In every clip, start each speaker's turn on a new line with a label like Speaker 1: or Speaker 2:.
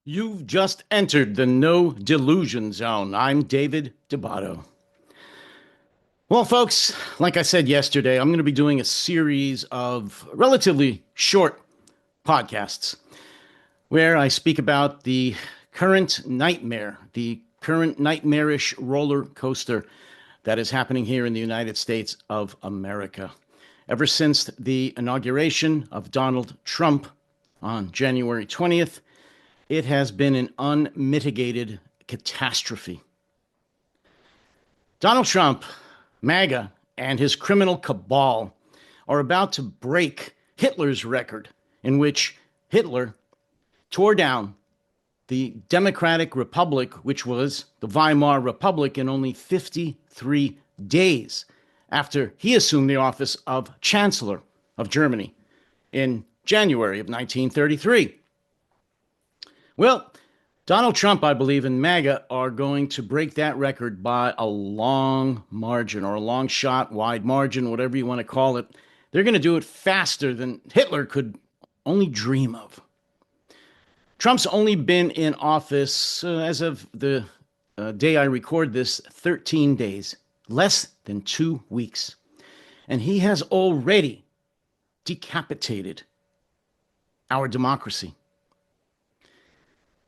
Speaker 1: You've just entered the no delusion zone. I'm David Debato. Well, folks, like I said yesterday, I'm going to be doing a series of relatively short podcasts where I speak about the current nightmare, the current nightmarish roller coaster that is happening here in the United States of America. Ever since the inauguration of Donald Trump on January 20th, it has been an unmitigated catastrophe. Donald Trump, MAGA, and his criminal cabal are about to break Hitler's record, in which Hitler tore down the Democratic Republic, which was the Weimar Republic, in only 53 days after he assumed the office of Chancellor of Germany in January of 1933. Well, Donald Trump, I believe, and MAGA are going to break that record by a long margin, or a long shot, wide margin, whatever you want to call it. They're going to do it faster than Hitler could only dream of. Trump's only been in office, as of the day I record this, 13 days, less than 2 weeks. And he has already decapitated our democracy.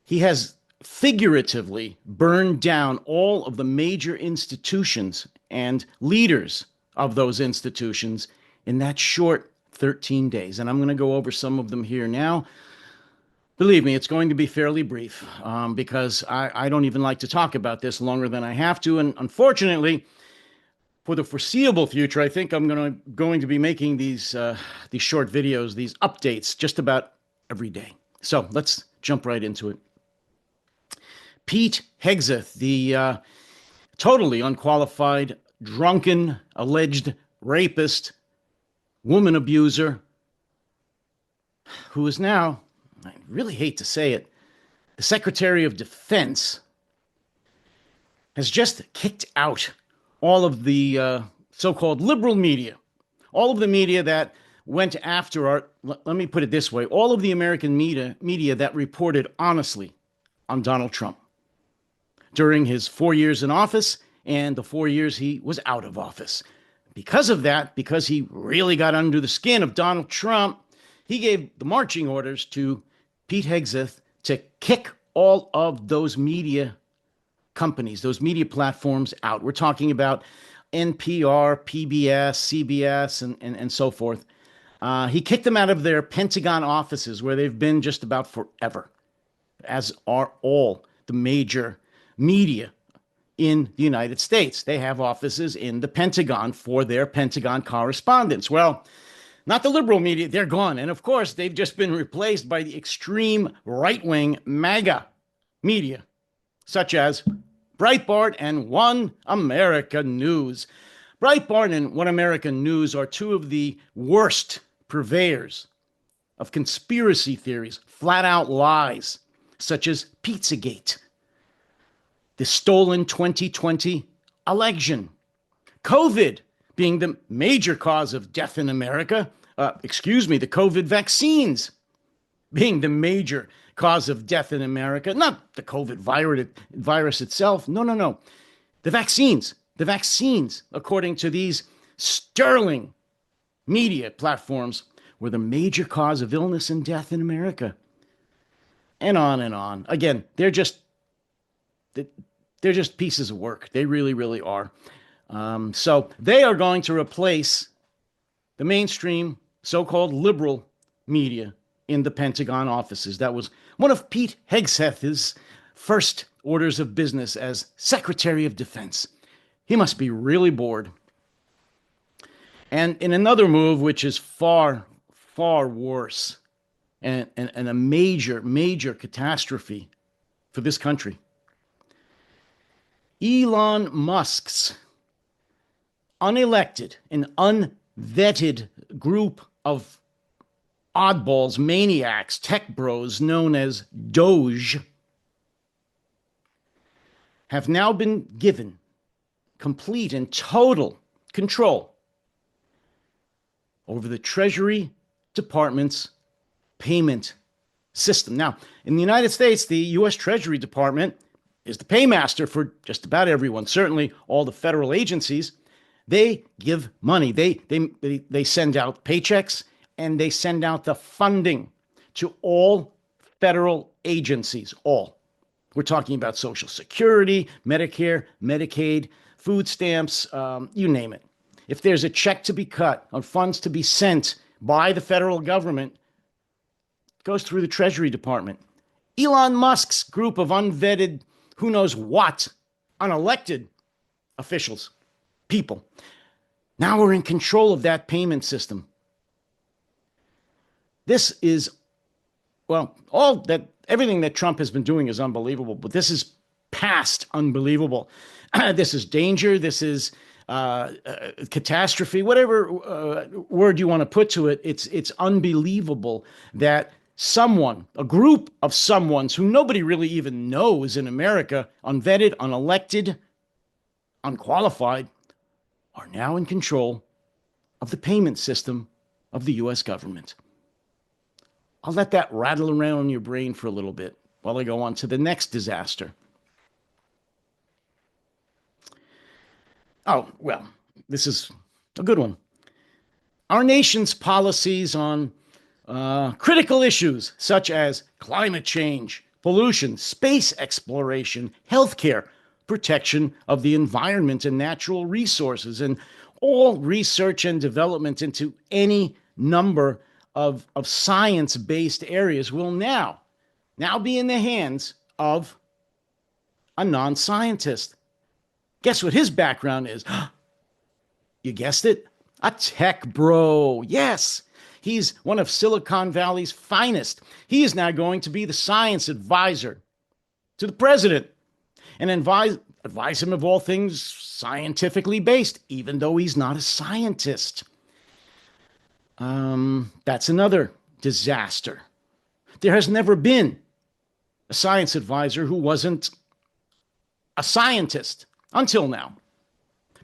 Speaker 1: He has figuratively burned down all of the major institutions and leaders of those institutions in that short 13 days. And I'm going to go over some of them here now. Believe me, it's going to be fairly brief because I don't even like to talk about this longer than I have to. And unfortunately, for the foreseeable future, I think I'm going to be making these short videos, these updates, just about every day. So let's jump right into it. Pete Hegseth, the totally unqualified, drunken, alleged rapist, woman abuser, who is now, I really hate to say it, the Secretary of Defense, has just kicked out all of the so-called liberal media, all of the media that went after let me put it this way, all of the American media that reported honestly on Donald Trump during his 4 years in office and the 4 years he was out of office. Because of that, because he really got under the skin of Donald Trump, he gave the marching orders to Pete Hegseth to kick all of those media companies, those media platforms out. We're talking about NPR, PBS, CBS, and so forth. He kicked them out of their Pentagon offices, where they've been just about forever, as are all the major media in the United States. They have offices in the Pentagon for their Pentagon correspondents. Well, not the liberal media, they're gone. And of course, they've just been replaced by the extreme right-wing MAGA media, such as Breitbart and One America News. Breitbart and One America News are two of the worst purveyors of conspiracy theories, flat-out lies, such as Pizzagate, the stolen 2020 election, COVID being the major cause of death in America, the COVID vaccines being the major cause of death in America, not the COVID virus itself. No. The vaccines, according to these sterling media platforms, were the major cause of illness and death in America. And on and on. Again, they're just pieces of work. They really, really are. So they are going to replace the mainstream so-called liberal media in the Pentagon offices. That was one of Pete Hegseth's first orders of business as Secretary of Defense. He must be really bored. And in another move, which is far, far worse, and a major, major catastrophe for this country, Elon Musk's unelected and unvetted group of oddballs, maniacs, tech bros known as Doge have now been given complete and total control over the Treasury Department's payment system. Now, in the United States, the U.S. Treasury Department is the paymaster for just about everyone, certainly all the federal agencies. They give money. They send out paychecks, and they send out the funding to all federal agencies, all. We're talking about Social Security, Medicare, Medicaid, food stamps, you name it. If there's a check to be cut or funds to be sent by the federal government, it goes through the Treasury Department. Elon Musk's group of unvetted, who knows what, unelected officials, people, now we're in control of that payment system. This is, well, everything that Trump has been doing is unbelievable, but this is past unbelievable. This is danger. This is catastrophe, whatever word you want to put to it. It's unbelievable that a group of someones who nobody really even knows in America, unvetted, unelected, unqualified, are now in control of the payment system of the U.S. government. I'll let that rattle around in your brain for a little bit while I go on to the next disaster. Oh, well, this is a good one. Our nation's policies on critical issues such as climate change, pollution, space exploration, healthcare, protection of the environment and natural resources, and all research and development into any number of science-based areas will now be in the hands of a non-scientist. Guess what his background is? You guessed it, a tech bro. Yes, he's one of Silicon Valley's finest. He is now going to be the science advisor to the president and advise him of all things scientifically based, even though he's not a scientist. That's another disaster. There has never been a science advisor who wasn't a scientist until now.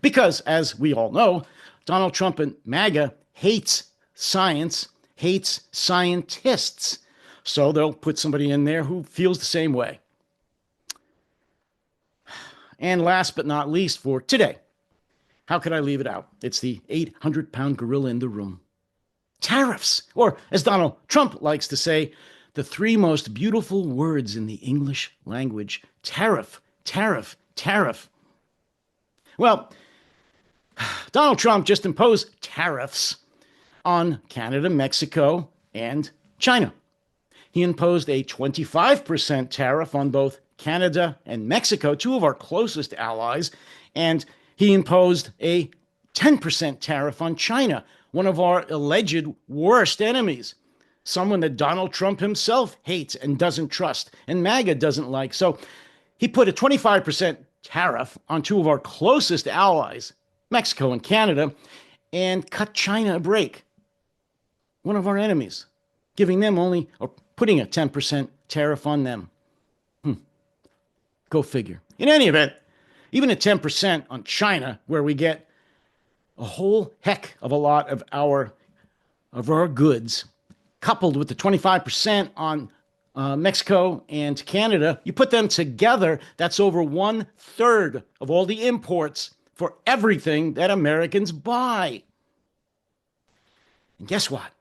Speaker 1: Because, as we all know, Donald Trump and MAGA hates science, hates scientists. So they'll put somebody in there who feels the same way. And last but not least for today, how could I leave it out? It's the 800-pound gorilla in the room. Tariffs, or as Donald Trump likes to say, the three most beautiful words in the English language: tariff, tariff, tariff. Well, Donald Trump just imposed tariffs on Canada, Mexico, and China. He imposed a 25% tariff on both Canada and Mexico, two of our closest allies, and he imposed a 10% tariff on China, one of our alleged worst enemies, someone that Donald Trump himself hates and doesn't trust, and MAGA doesn't like. So he put a 25% tariff on two of our closest allies, Mexico and Canada, and cut China a break, one of our enemies, giving them only, or putting a 10% tariff on them. Go figure. In any event, even a 10% on China, where we get a whole heck of a lot of our goods, coupled with the 25% on Mexico and Canada, you put them together, that's over 1/3 of all the imports for everything that Americans buy. And guess what?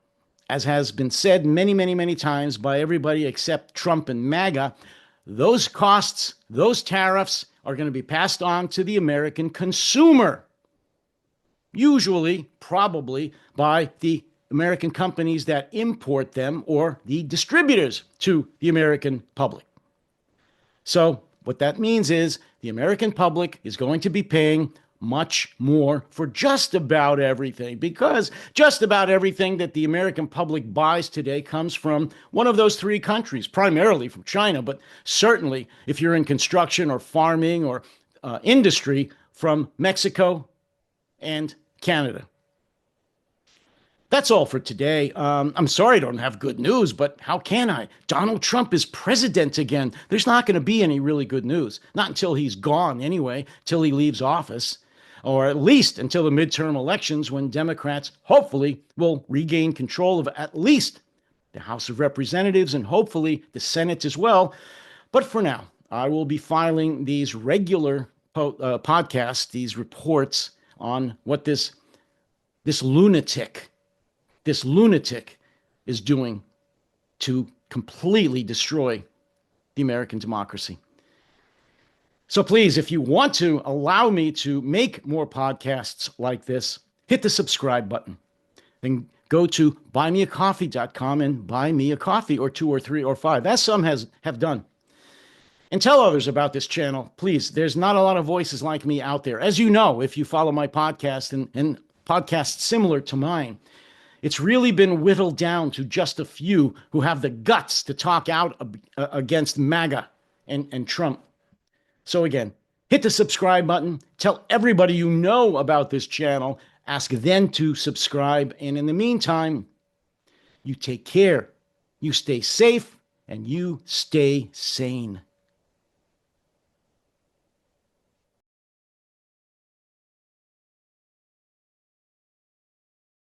Speaker 1: As has been said many, many, many times by everybody except Trump and MAGA, those costs, those tariffs are going to be passed on to the American consumer. Usually, probably, by the American companies that import them or the distributors to the American public. So what that means is the American public is going to be paying much more for just about everything, because just about everything that the American public buys today comes from one of those three countries, primarily from China, but certainly if you're in construction or farming or industry, from Mexico and Canada. That's all for today. I'm sorry I don't have good news, but how can I? Donald Trump is president again. There's not going to be any really good news. Not until he's gone anyway, till he leaves office, or at least until the midterm elections when Democrats hopefully will regain control of at least the House of Representatives, and hopefully the Senate as well. But for now, I will be filing these regular podcasts, these reports on what this lunatic is doing to completely destroy the American democracy. So please, if you want to allow me to make more podcasts like this, hit the subscribe button. Then go to buymeacoffee.com and buy me a coffee or 2 or 3 or 5, as some have done. And tell others about this channel. Please, there's not a lot of voices like me out there. As you know, if you follow my podcast and podcasts similar to mine, it's really been whittled down to just a few who have the guts to talk out against MAGA and Trump. So again, hit the subscribe button. Tell everybody you know about this channel. Ask them to subscribe. And in the meantime, you take care, you stay safe, and you stay sane.